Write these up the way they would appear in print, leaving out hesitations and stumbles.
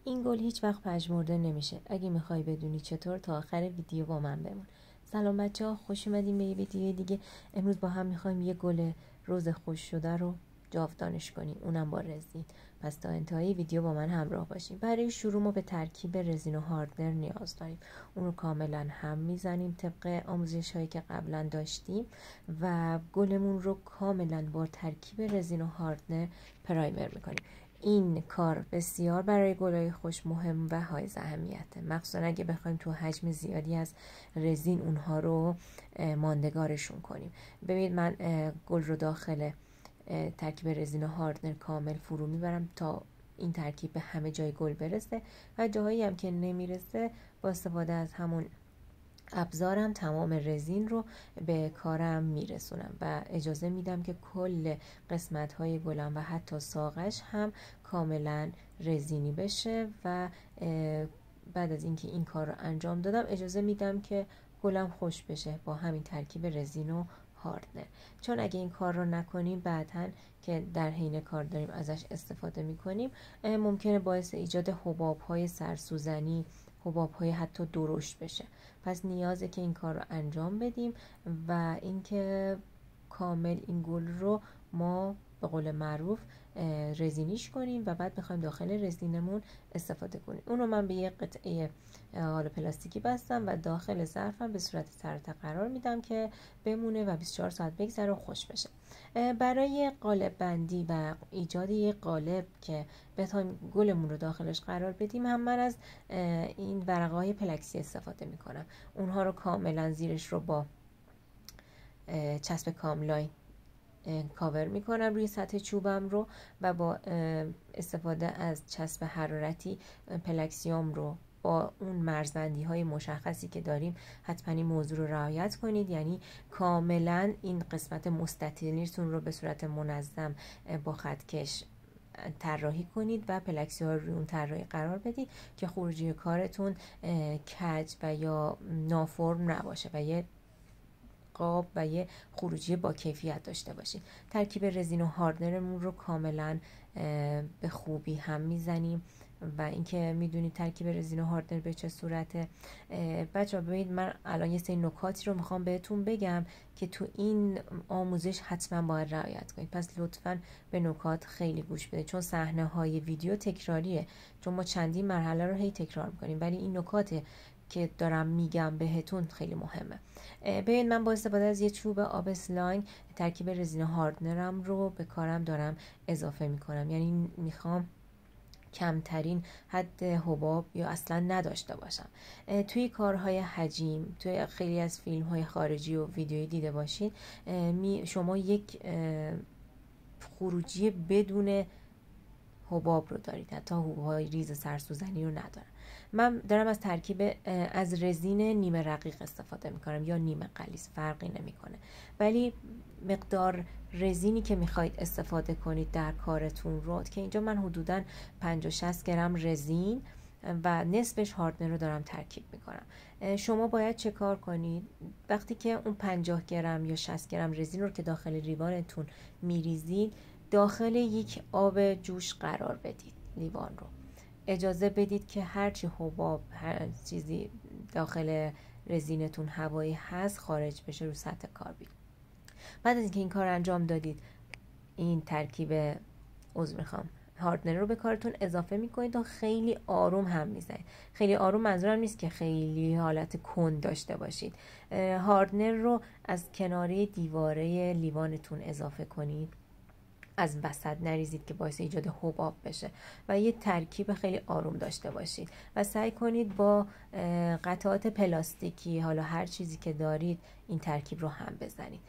این گل هیچ وقت پژمرده نمیشه. اگه میخوای بدونی چطور، تا آخر ویدیو با من بمون. سلام بچه ها، خوش اومدین به یه ویدیو دیگه. امروز با هم میخوایم یه گل رز خوش شده رو جاودانش کنیم، اونم با رزین. پس تا انتهای ویدیو با من همراه باشیم. برای شروع ما به ترکیب رزین و هاردنر نیاز داریم. اون رو کاملا هم میزنیم طبق آموزش هایی که قبلا داشتیم و گلمون رو کاملا با ترکیب رزین و هاردنر پرایمر میکنیم. این کار بسیار برای گلای خوش مهم و های اهمیته، مخصوصا اگه بخوایم تو حجم زیادی از رزین اونها رو ماندگارشون کنیم. ببینید من گل رو داخل ترکیب رزین و هاردنر کامل فرو میبرم تا این ترکیب به همه جای گل برسه و جاهایی هم که نمیرسه با استفاده از همون ابزارم تمام رزین رو به کارم میرسونم و اجازه میدم که کل قسمت های گلم و حتی ساقش هم کاملا رزینی بشه و بعد از اینکه این کار رو انجام دادم اجازه میدم که گلم خوش بشه با همین ترکیب رزین و هاردنر. چون اگه این کار رو نکنیم بعداً که در حین کار داریم ازش استفاده میکنیم ممکنه باعث ایجاد حباب های سرسوزنی، حباب های حتی درشت بشه. پس نیازه که این کار رو انجام بدیم و اینکه کامل این گل رو ما به قول معروف رزینیش کنیم و بعد بخوایم داخل رزینمون استفاده کنیم. اون رو من به یه قطعه حالا پلاستیکی بستم و داخل ظرفم به صورت سرتا قرار میدم که بمونه و 24 ساعت بگذره و خوش بشه. برای قالب بندی و ایجاد یه قالب که بتونیم گلمون رو داخلش قرار بدیم هم من از این ورقه های پلکسی استفاده میکنم. اونها رو کاملا زیرش رو با چسب کاملاین کاور میکنم روی سطح چوبم رو و با استفاده از چسب حرارتی پلکسیوم رو با اون مرزبندی های مشخصی که داریم حتما این موضوع رو رعایت کنید، یعنی کاملا این قسمت مستطیلیتون رو به صورت منظم با خطکش طراحی کنید و پلکسی ها رو روی اون طراحی قرار بدید که خروجی کارتون کج و یا نافرم نباشه و یه قاب و یه خروجی با کیفیت داشته باشید. ترکیب رزین و هاردنرمون رو کاملا به خوبی هم میزنیم و اینکه میدونید ترکیب رزین و هاردنر به چه صورته. بچه‌ها ببینید من الان یه سری نکاتی رو میخوام بهتون بگم که تو این آموزش حتما باید رعایت کنید. پس لطفاً به نکات خیلی گوش بدید چون صحنه های ویدیو تکراریه، چون ما چندین مرحله رو هی تکرار میکنیم، ولی این نکات که دارم میگم بهتون خیلی مهمه. ببین من با استفاده از یه چوب آب اسلاین ترکیب رزین هاردنرم رو به کارم دارم اضافه میکنم، یعنی میخوام کمترین حد حباب یا اصلا نداشته باشم. توی کارهای حجیم، توی خیلی از فیلم های خارجی و ویدیویی دیده باشید شما یک خروجی بدون حباب رو دارید، حتی حباب‌های ریز سرسوزنی رو ندارن. من دارم از ترکیب از رزین نیمه رقیق استفاده میکنم یا نیمه غلیظ، فرقی نمیکنه، ولی مقدار رزینی که میخواید استفاده کنید در کارتون رو که اینجا من حدوداً 50-60 گرم رزین و نصفش هاردنر رو دارم ترکیب میکنم. شما باید چه کار کنید؟ وقتی که اون 50 گرم یا 60 گرم رزین رو که داخل لیوانتون میریزید داخل یک آب جوش قرار بدید. لیوان رو اجازه بدید که هرچی حباب، هر چیزی داخل رزینتون هوایی هست خارج بشه رو سطح کار بیاد. بعد از اینکه این کار انجام دادید این ترکیب هاردنر رو به کارتون اضافه میکنید و خیلی آروم هم میزنید. خیلی آروم منظورم نیست که خیلی حالت کند داشته باشید. هاردنر رو از کناره دیواره لیوانتون اضافه کنید، از وسط نریزید که باعث ایجاد حباب بشه و یه ترکیب خیلی آروم داشته باشید و سعی کنید با قطعات پلاستیکی حالا هر چیزی که دارید این ترکیب رو هم بزنید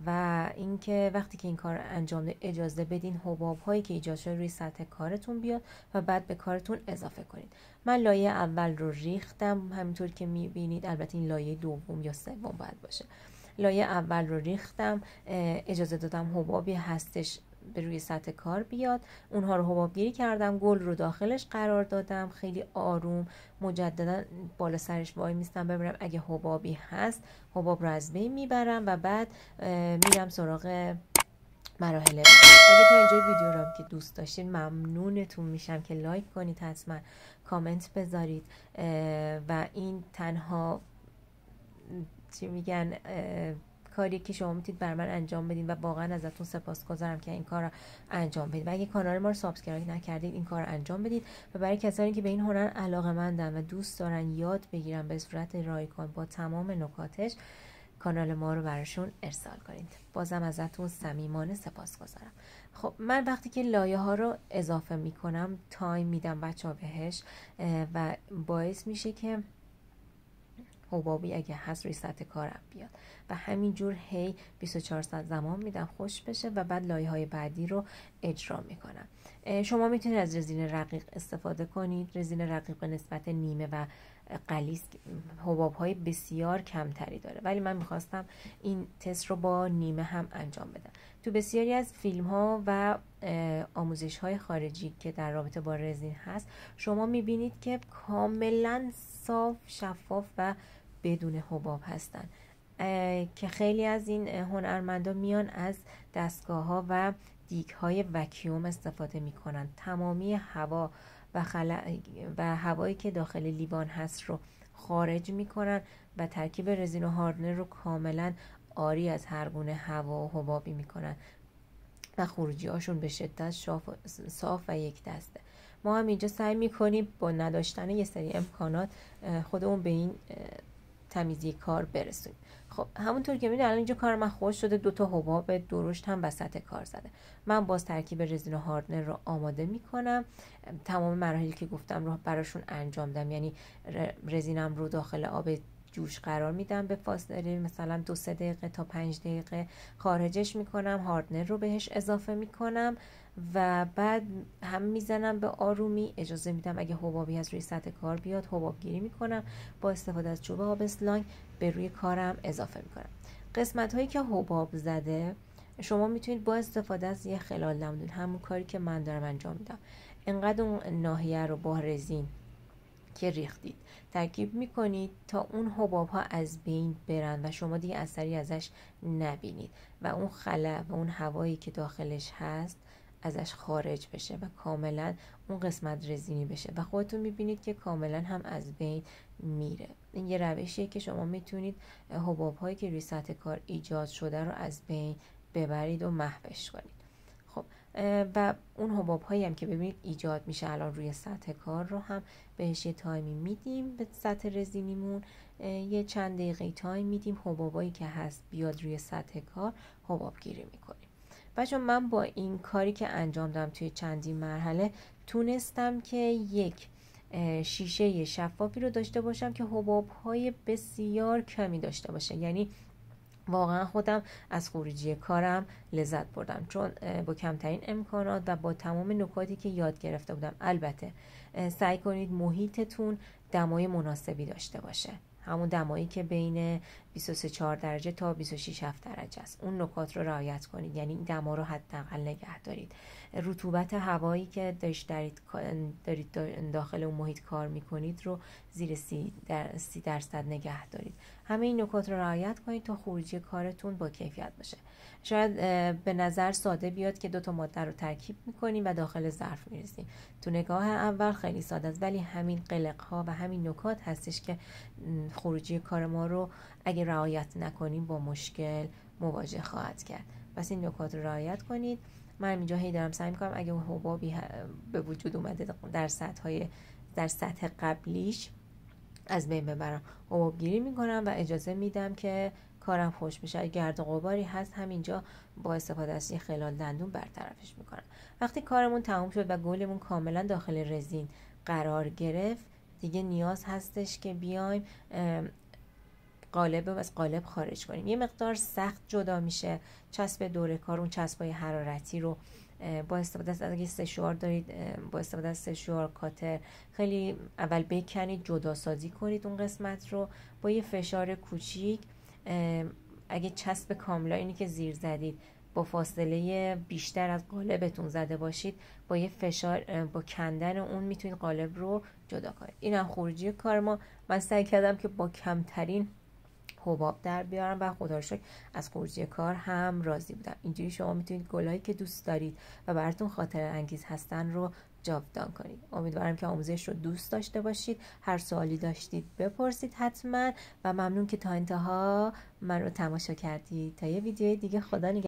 و اینکه وقتی که این کار انجام ده اجازه بدین حباب هایی که ایجاد شده روی سطح کارتون بیاد و بعد به کارتون اضافه کنید. من لایه اول رو ریختم همینطور که میبینید، البته این لایه دوم یا سوم باید باشه. لایه اول رو ریختم، اجازه دادم حبابی هستش به روی سطح کار بیاد، اونها رو حباب گیری کردم، گل رو داخلش قرار دادم، خیلی آروم مجددا بالا سرش وای میستم ببینم اگه حبابی هست حباب رو از بین میبرم و بعد میرم سراغ مراحل بعدی. اگه تا اینجای ویدیو رو که دوست داشتین ممنونتون میشم که لایک کنید، حتما کامنت بذارید و این تنها چی میگن کاری که شما میتونید بر من انجام بدین و واقعا ازتون سپاسگزارم که این کار رو انجام بدید. و اگه کانال ما رو سابسکرایب نکردید این کار رو انجام بدید. و برای کسانی که به این هنر علاقه‌مندن و دوست دارن یاد بگیرن به صورت رایگان با تمام نکاتش، کانال ما رو براشون ارسال کنید. بازم ازتون صمیمانه سپاسگزارم. خب من وقتی که لایه ها رو اضافه میکنم تایم میدم بچه‌ها بهش و باعث میشه که حبابی اگه هست روی سطح کارم بیاد و همینجور هی 24 ساعت زمان میدم خوش بشه و بعد لایه های بعدی رو اجرا میکنم. شما میتونید از رزین رقیق استفاده کنید. رزین رقیق به نسبت نیمه و غلیظ حباب های بسیار کمتری داره، ولی من میخواستم این تست رو با نیمه هم انجام بدم. تو بسیاری از فیلم ها و آموزش های خارجی که در رابطه با رزین هست شما میبینید که کاملا صاف، شفاف و بدون حباب هستن که خیلی از این هنرمندا میان از دستگاه ها و دیگ های وکیوم استفاده میکنن. تمامی هوا و هوایی که داخل لیوان هست رو خارج میکنن و ترکیب رزین و هاردنر رو کاملا عاری از هر گونه هوا و حبابی میکنن و خروجی هاشون به شدت صاف و یک دسته. ما هم اینجا سعی میکنیم با نداشتن یه سری امکانات خودمون به این تمیزی کار برسونیم. خب همونطور که میدونید الان اینجا کار من خوش شده، 2 تا حباب درشت هم وسط کار زده. من باز ترکیب رزین و هاردنر رو آماده میکنم. تمام مراحلی که گفتم رو براشون انجام دم، یعنی رزینم رو داخل آب جوش قرار میدم به فاصله مثلا 2-3 دقیقه تا 5 دقیقه، خارجش میکنم، هاردنر رو بهش اضافه میکنم و بعد هم میزنم به آرومی. اجازه میدم اگه حبابی هست روی سطح کار بیاد، حباب گیری میکنم با استفاده از چوب آب اسلاین به روی کارم اضافه میکنم. قسمت هایی که حباب زده شما میتونید با استفاده از یه خلال نمدون، همون کاری که من دارم انجام میدم، انقدر اون ناحیه رو با رزین که ریختید ترکیب میکنید تا اون حباب ها از بین برن و شما دیگه اثری ازش نبینید و اون خلا و اون هوایی که داخلش هست ازش خارج بشه و کاملا اون قسمت رزینی بشه و خودتون میبینید که کاملا هم از بین میره. این یه روشیه که شما میتونید حباب هایی که روی سطح کار ایجاد شده رو از بین ببرید و محوش کنید. خب و اون حباب هایی هم که ببینید ایجاد میشه الان روی سطح کار رو هم بهش یه تایمی میدیم به سطح رزینیمون، یه چند دقیقه تایم میدیم حبابایی که هست بیاد روی سطح کار، حباب گیری میکنیم. بچه من با این کاری که انجام دادم توی چندین مرحله تونستم که یک شیشه شفافی رو داشته باشم که حباب های بسیار کمی داشته باشه. یعنی واقعا خودم از خروجی کارم لذت بردم، چون با کمترین امکانات و با تمام نکاتی که یاد گرفته بودم. البته سعی کنید محیطتون دمای مناسبی داشته باشه، همون دمایی که بین 23-4 درجه تا 26-7 درجه است. اون نکات رو رعایت کنید، یعنی این دما رو حداقل نگه دارید. رطوبت هوایی که دارید داخل اون محیط کار میکنید رو زیر 30% نگه دارید. همه این نکات رو رعایت کنید تا خروجی کارتون با کیفیت باشه. شاید به نظر ساده بیاد که 2 تا ماده رو ترکیب میکنیم و داخل ظرف میریزیم. تو نگاه اول خیلی ساده است، ولی همین قلق ها و همین نکات هستش که خروجی کار ما رو اگه رعایت نکنیم با مشکل مواجه خواهد کرد. پس این نکات رو رعایت کنید. من اینجا هی دارم سعی میکنم اگه اون حبابی به وجود اومده در سطح قبلیش از بین ببرم، حباب گیری میکنم و اجازه میدم که کارم خوش بشه. اگه گرد و غباری هست همینجا با استفاده از خلال دندون برطرفش میکنم. وقتی کارمون تموم شد و گلمون کاملا داخل رزین قرار گرفت، دیگه نیاز هستش که بیایم قالب رو از قالب خارج کنیم. یه مقدار سخت جدا میشه. چسب دوره کار، اون چسبای حرارتی رو با استفاده از اگه سشوار دارید، با استفاده از سشوار کاتر خیلی اول بکنید، جدا سازی کنید اون قسمت رو با یه فشار کوچیک. اگه چسب کاملا اینی که زیر زدید با فاصله بیشتر از قالبتون زده باشید، با یه فشار با کندن اون میتونید قالب رو جدا کنید. اینم خروجی کار ما. من سعی کردم که با کمترین حباب در بیارم و خدا رو شکر از خروجی کار هم راضی بودم. اینجوری شما میتونید گلایی که دوست دارید و براتون خاطره انگیز هستن رو جاودان کنید. امیدوارم که آموزش رو دوست داشته باشید. هر سوالی داشتید بپرسید حتما و ممنون که تا انتها من رو تماشا کردید. تا یه ویدیوی دیگه، خدا نگهدار.